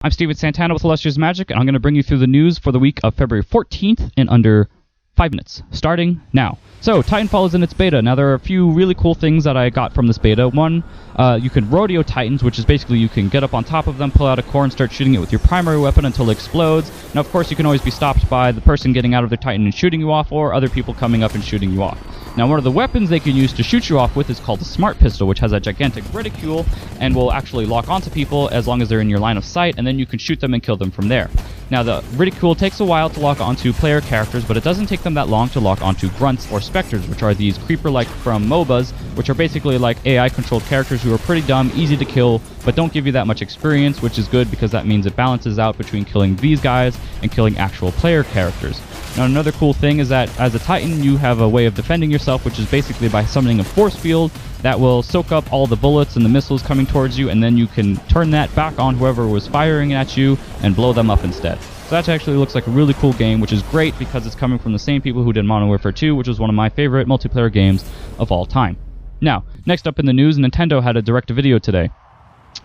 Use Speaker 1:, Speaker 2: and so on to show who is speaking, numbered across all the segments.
Speaker 1: I'm Steven Santana with Illustrious Magic, and I'm going to bring you through the news for the week of February 14th in under 5 minutes, starting now. So, Titanfall is in its beta. Now, there are a few really cool things that I got from this beta. One, you can rodeo Titans, which is basically you can get up on top of them, pull out a core, and start shooting it with your primary weapon until it explodes. Now, of course, you can always be stopped by the person getting out of their Titan and shooting you off, or other people coming up and shooting you off. Now, one of the weapons they can use to shoot you off with is called the Smart Pistol, which has a gigantic reticule and will actually lock onto people as long as they're in your line of sight, and then you can shoot them and kill them from there. Now, the reticule takes a while to lock onto player characters, but it doesn't take them that long to lock onto grunts or specters, which are these creeper-like from MOBAs, which are basically like AI-controlled characters who are pretty dumb, easy to kill, but don't give you that much experience, which is good because that means it balances out between killing these guys and killing actual player characters. Now, another cool thing is that as a Titan, you have a way of defending yourself, which is basically by summoning a force field that will soak up all the bullets and the missiles coming towards you, and then you can turn that back on whoever was firing at you and blow them up instead. So that actually looks like a really cool game, which is great because it's coming from the same people who did Modern Warfare 2, which was one of my favorite multiplayer games of all time. Now, next up in the news, Nintendo had a direct-to-video today.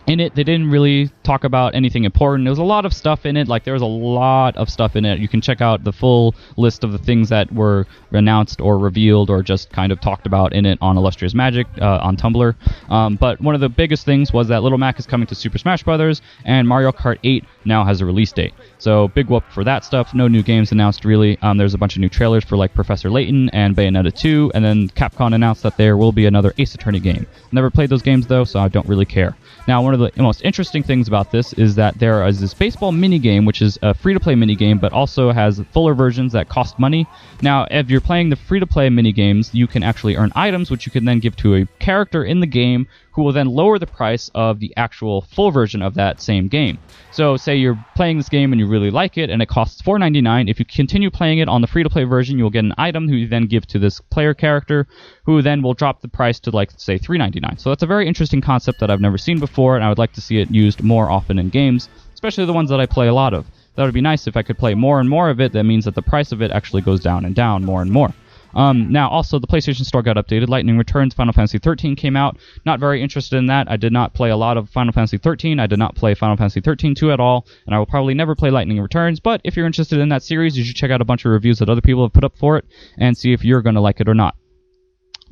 Speaker 1: In it, they didn't really talk about anything important. There was a lot of stuff in it, like there was a lot of stuff in it. You can check out the full list of the things that were announced or revealed or just kind of talked about in it on Illustrious Magic on Tumblr. But one of the biggest things was that Little Mac is coming to Super Smash Bros. And Mario Kart 8 now has a release date. So big whoop for that stuff. No new games announced really. There's a bunch of new trailers for like Professor Layton and Bayonetta 2, and then Capcom announced that there will be another Ace Attorney game. Never played those games though, so I don't really care. Now, one of the most interesting things about this is that there is this baseball minigame, which is a free-to-play minigame, but also has fuller versions that cost money. Now, if you're playing the free-to-play minigames, you can actually earn items, which you can then give to a character in the game, who will then lower the price of the actual full version of that same game. So, say you're playing this game and you really like it, and it costs $4.99. If you continue playing it on the free-to-play version, you'll get an item who you then give to this player character, who then will drop the price to, like, say, $3.99. So that's a very interesting concept that I've never seen before, and I would like to see it used more often in games, especially the ones that I play a lot of. That would be nice if I could play more and more of it. That means that the price of it actually goes down and down more and more. Now, also, the PlayStation Store got updated. Lightning Returns Final Fantasy 13 came out. Not very interested in that. I did not play a lot of Final Fantasy 13. I did not play Final Fantasy 13 2 at all, and I will probably never play Lightning Returns, but if you're interested in that series, you should check out a bunch of reviews that other people have put up for it and see if you're going to like it or not.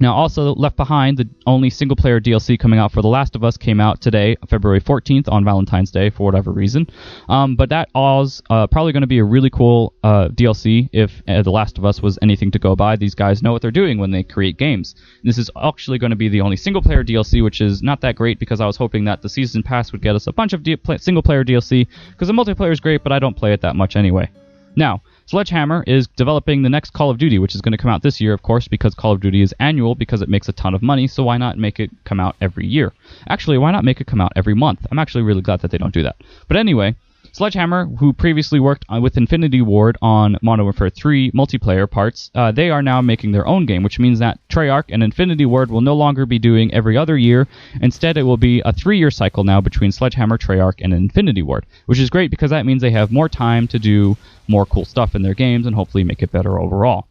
Speaker 1: Now, also left behind, the only single-player DLC coming out for The Last of Us came out today, February 14th, on Valentine's Day, for whatever reason. But that is probably going to be a really cool DLC if The Last of Us was anything to go by. These guys know what they're doing when they create games. This is actually going to be the only single-player DLC, which is not that great because I was hoping that the Season Pass would get us a bunch of single-player DLC, because the multiplayer is great, but I don't play it that much anyway. Now, Sledgehammer is developing the next Call of Duty, which is going to come out this year, of course, because Call of Duty is annual, because it makes a ton of money, so why not make it come out every year? Actually, why not make it come out every month? I'm actually really glad that they don't do that. But anyway, Sledgehammer, who previously worked with Infinity Ward on Modern Warfare 3 multiplayer parts, they are now making their own game, which means that Treyarch and Infinity Ward will no longer be doing every other year. Instead, it will be a 3-year cycle now between Sledgehammer, Treyarch, and Infinity Ward, which is great because that means they have more time to do more cool stuff in their games and hopefully make it better overall.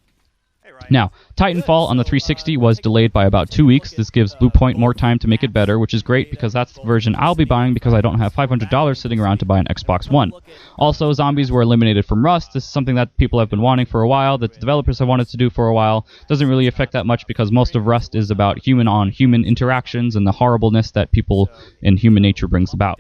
Speaker 1: Now, Titanfall on the 360 was delayed by about 2 weeks. This gives Bluepoint more time to make it better, which is great because that's the version I'll be buying because I don't have $500 sitting around to buy an Xbox One. Also, zombies were eliminated from Rust. This is something that people have been wanting for a while, that the developers have wanted to do for a while. Doesn't really affect that much because most of Rust is about human-on-human interactions and the horribleness that people and human nature brings about.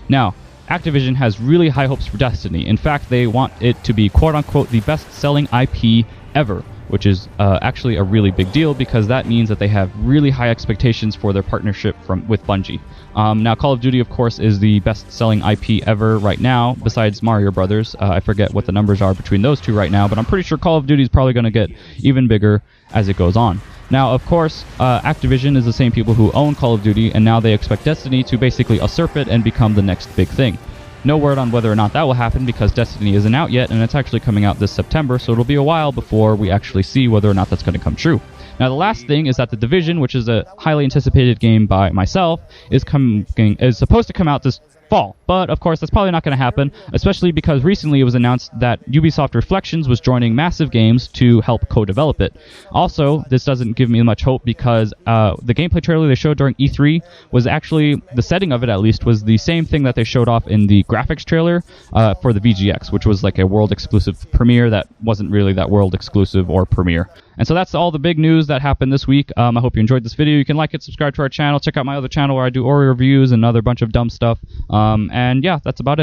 Speaker 1: Now, Activision has really high hopes for Destiny. In fact, they want it to be quote-unquote the best-selling IP ever, which is actually a really big deal because that means that they have really high expectations for their partnership with Bungie. Now, Call of Duty, of course, is the best-selling IP ever right now, besides Mario Brothers. I forget what the numbers are between those two right now, but I'm pretty sure Call of Duty is probably going to get even bigger as it goes on. Now, of course, Activision is the same people who own Call of Duty, and now they expect Destiny to basically usurp it and become the next big thing. No word on whether or not that will happen because Destiny isn't out yet, and it's actually coming out this September, so it'll be a while before we actually see whether or not that's going to come true. Now, the last thing is that The Division, which is a highly anticipated game by myself, is supposed to come out this fall. But of course, that's probably not going to happen, especially because recently it was announced that Ubisoft Reflections was joining Massive Games to help co-develop it. Also, this doesn't give me much hope because the gameplay trailer they showed during E3 was actually, the setting of it at least, was the same thing that they showed off in the graphics trailer for the VGX, which was like a world-exclusive premiere that wasn't really that world-exclusive or premiere. And so that's all the big news that happened this week. I hope you enjoyed this video. You can like it, subscribe to our channel, check out my other channel where I do Ori reviews and another bunch of dumb stuff. And yeah, that's about it.